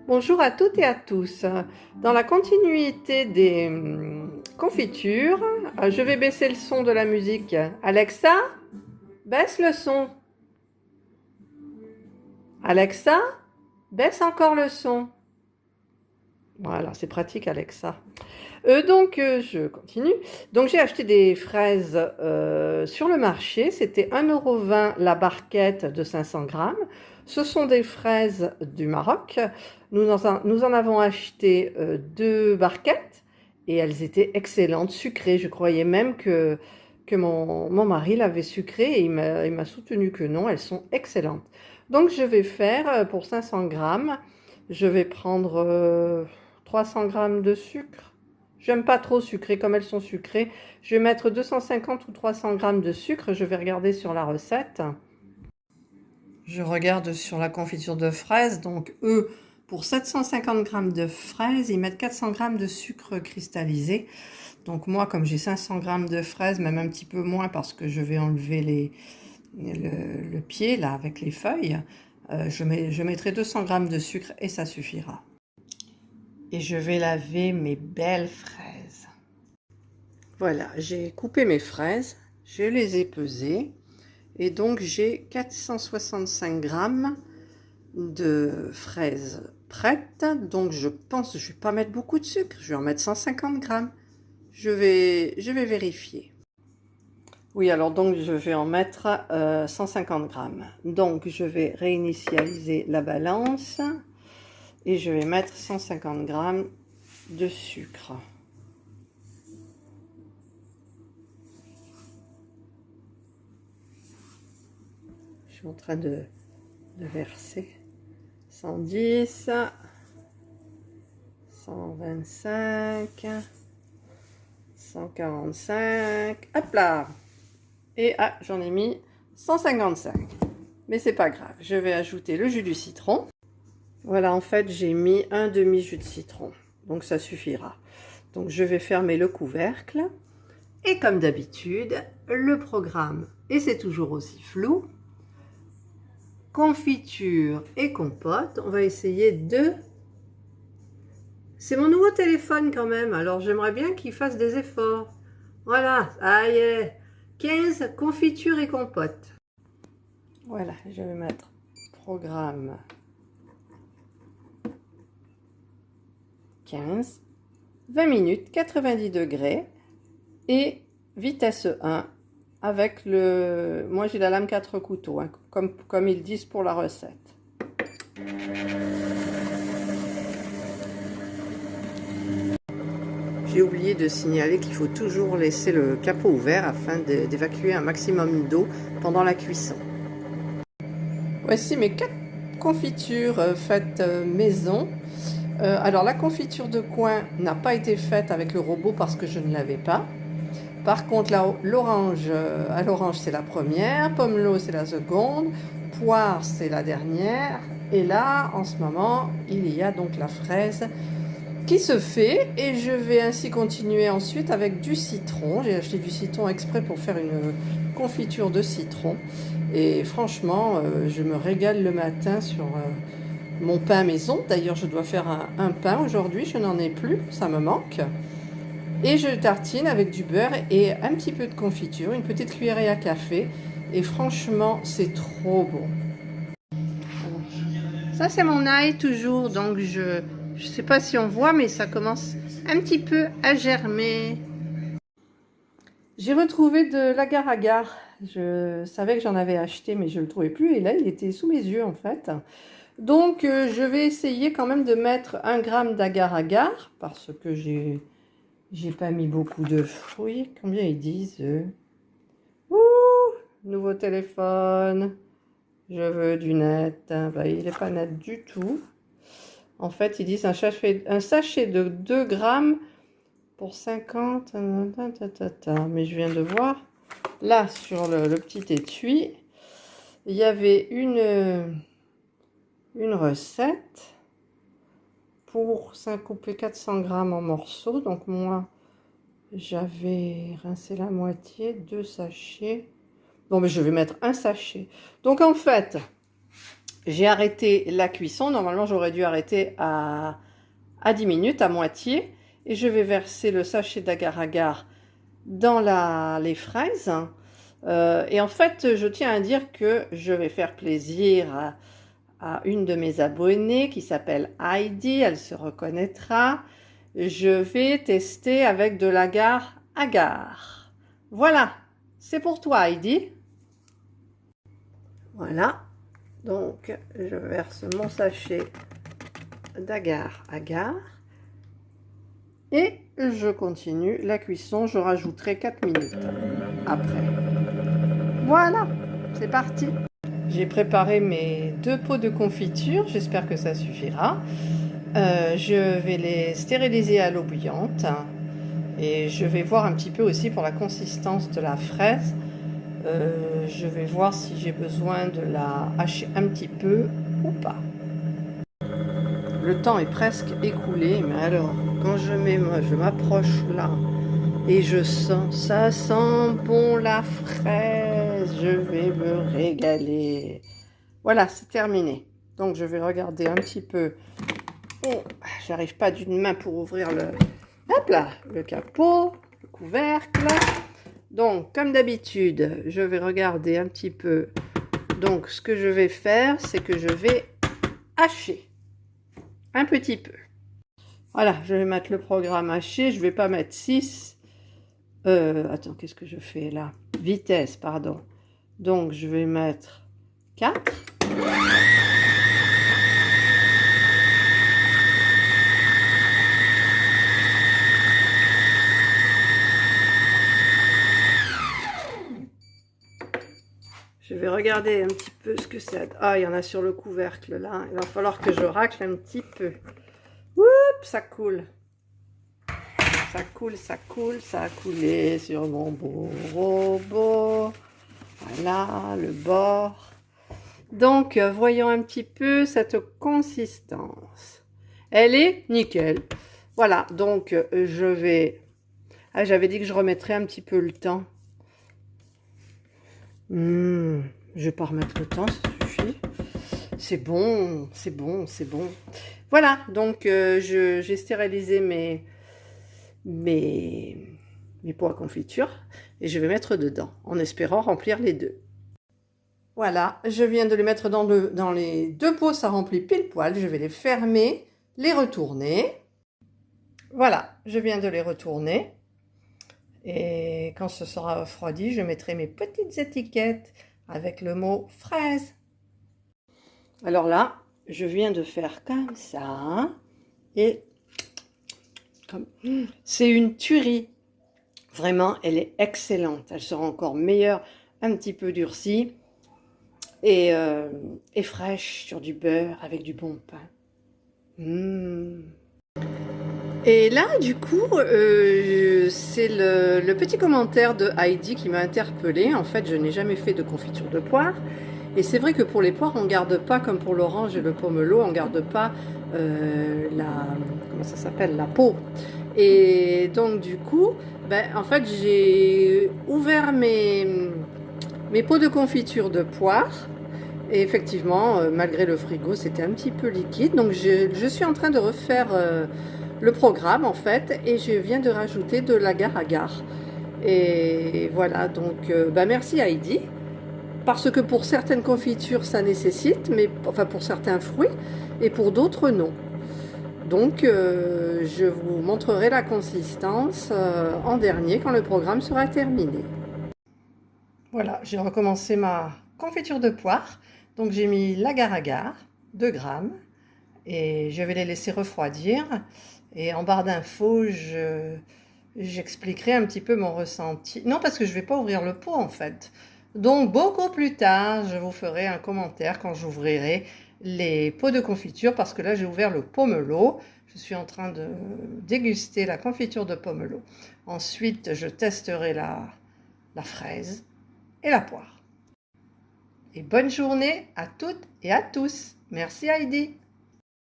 Bonjour à toutes et à tous. Dans la continuité des confitures, je vais baisser le son de la musique. Alexa, baisse le son. Alexa, baisse encore le son. Voilà, c'est pratique Alexa. Je continue. Donc j'ai acheté des fraises sur le marché. C'était 1,20 € la barquette de 500 grammes. Ce sont des fraises du Maroc. Nous en avons acheté 2 barquettes et elles étaient excellentes, sucrées. Je croyais même que mon mari l'avait sucrée et il m'a soutenu que non, elles sont excellentes. Donc je vais faire pour 500 grammes, je vais prendre 300 grammes de sucre. J'aime pas trop sucré comme elles sont sucrées. Je vais mettre 250 ou 300 grammes de sucre. Je vais regarder sur la recette. Je regarde sur la confiture de fraises. Donc eux, pour 750 grammes de fraises, ils mettent 400 grammes de sucre cristallisé. Donc moi, comme j'ai 500 grammes de fraises, même un petit peu moins parce que je vais enlever le pied là avec les feuilles, je mettrai 200 grammes de sucre et ça suffira. Et je vais laver mes belles fraises. Voilà, j'ai coupé mes fraises, je les ai pesées et donc j'ai 465 grammes de fraises prêtes. Donc je pense que je ne vais pas mettre beaucoup de sucre, je vais en mettre 150 grammes. Je vais vérifier. Oui, alors donc je vais en mettre 150 grammes. Donc je vais réinitialiser la balance et je vais mettre 150 grammes de sucre. Je suis en train de verser 110, 125, 145, hop là! Et j'en ai mis 155. Mais c'est pas grave, je vais ajouter le jus du citron. Voilà, en fait, j'ai mis un demi-jus de citron, donc ça suffira. Donc je vais fermer le couvercle. Et comme d'habitude, le programme, et c'est toujours aussi flou, confiture et compote, on va essayer de... C'est mon nouveau téléphone quand même, alors j'aimerais bien qu'il fasse des efforts. Voilà, ça y est, 15 confiture et compote. Voilà, je vais mettre programme 15, 20 minutes, 90 degrés et vitesse 1 avec le... Moi j'ai la lame 4 couteaux, hein, comme ils disent pour la recette. J'ai oublié de signaler qu'il faut toujours laisser le capot ouvert afin d'évacuer un maximum d'eau pendant la cuisson. Voici mes 4 confitures faites maison. Alors la confiture de coin n'a pas été faite avec le robot parce que je ne l'avais pas. Par contre, l'orange, à l'orange c'est la première, pomelo c'est la seconde, poire c'est la dernière. Et là, en ce moment, il y a donc la fraise qui se fait et je vais ainsi continuer ensuite avec du citron. J'ai acheté du citron exprès pour faire une confiture de citron et franchement je me régale le matin sur mon pain maison. D'ailleurs je dois faire un pain aujourd'hui, je n'en ai plus, ça me manque. Et je tartine avec du beurre et un petit peu de confiture, une petite cuillerée à café et franchement c'est trop bon. Ça c'est mon ail toujours, donc je sais pas si on voit, mais ça commence un petit peu à germer. J'ai retrouvé de l'agar-agar. Je savais que j'en avais acheté, mais je ne le trouvais plus. Et là, il était sous mes yeux, en fait. Donc, je vais essayer quand même de mettre 1 gramme d'agar-agar, parce que j'ai pas mis beaucoup de fruits. Combien ils disent Ouh, nouveau téléphone. Je veux du net. Ben, il n'est pas net du tout. En fait, ils disent un sachet de 2 grammes pour 50. Mais je viens de voir, là, sur le petit étui, il y avait une recette pour couper 400 grammes en morceaux. Donc moi, j'avais rincé la moitié, 2 sachets. Bon, mais je vais mettre un sachet. Donc en fait, J'ai arrêté la cuisson. Normalement, j'aurais dû arrêter à 10 minutes, à moitié. Et je vais verser le sachet d'agar-agar dans les fraises. Et en fait, je tiens à dire que je vais faire plaisir à une de mes abonnées qui s'appelle Heidi. Elle se reconnaîtra. Je vais tester avec de l'agar-agar. Voilà, c'est pour toi Heidi. Voilà, donc je verse mon sachet d'agar-agar et je continue la cuisson. Je rajouterai 4 minutes après. Voilà, c'est parti. J'ai préparé mes 2 pots de confiture, j'espère que ça suffira. Je vais les stériliser à l'eau bouillante et je vais voir un petit peu aussi pour la consistance de la fraise. Je vais voir si j'ai besoin de la hacher un petit peu ou pas. Le temps est presque écoulé, mais alors quand je m'approche là et je sens, ça sent bon la fraise, je vais me régaler. Voilà, c'est terminé. Donc je vais regarder un petit peu. Oh, j'arrive pas d'une main pour ouvrir hop là, le capot, le couvercle. Donc, comme d'habitude, je vais regarder un petit peu. Donc, ce que je vais faire, c'est que je vais hacher un petit peu. Voilà, je vais mettre le programme haché. Je ne vais pas mettre 6. Attends, qu'est-ce que je fais là? Vitesse, pardon. Donc, je vais mettre 4. Je vais regarder un petit peu ce que c'est. Ah, il y en a sur le couvercle là. Il va falloir que je racle un petit peu. Oups, ça coule. Ça coule, ça coule, ça a coulé sur mon beau robot. Voilà, le bord. Donc, voyons un petit peu cette consistance. Elle est nickel. Voilà, donc je vais... Ah, j'avais dit que je remettrais un petit peu le temps. Je vais pas remettre le temps, ça suffit. C'est bon, c'est bon, c'est bon. Voilà, donc j'ai stérilisé mes pots à confiture et je vais mettre dedans en espérant remplir les 2. Voilà, je viens de les mettre dans les 2 pots, ça remplit pile poil. Je vais les fermer, les retourner. Voilà, je viens de les retourner. Et quand ce sera refroidi, je mettrai mes petites étiquettes avec le mot fraise. Alors là, je viens de faire comme ça. Et c'est une tuerie. Vraiment, elle est excellente. Elle sera encore meilleure, un petit peu durcie. Et fraîche sur du beurre avec du bon pain. Et là, du coup, c'est le petit commentaire de Heidi qui m'a interpellée. En fait, je n'ai jamais fait de confiture de poire. Et c'est vrai que pour les poires, on ne garde pas, comme pour l'orange et le pomelo, on ne garde pas comment ça s'appelle, la peau. Et donc, du coup, en fait, j'ai ouvert mes pots de confiture de poire. Et effectivement, malgré le frigo, c'était un petit peu liquide. Donc, je suis en train de refaire... le programme en fait, et je viens de rajouter de l'agar-agar. Et voilà, donc merci Heidi, parce que pour certaines confitures ça nécessite, mais enfin pour certains fruits, et pour d'autres non. Donc je vous montrerai la consistance en dernier quand le programme sera terminé. Voilà, j'ai recommencé ma confiture de poire. Donc j'ai mis l'agar-agar, 2 grammes, et je vais les laisser refroidir. Et en barre d'infos, j'expliquerai un petit peu mon ressenti. Non, parce que je ne vais pas ouvrir le pot en fait. Donc beaucoup plus tard, je vous ferai un commentaire quand j'ouvrirai les pots de confiture, parce que là j'ai ouvert le pomelo. Je suis en train de déguster la confiture de pomelo. Ensuite, je testerai la fraise et la poire. Et bonne journée à toutes et à tous. Merci Heidi.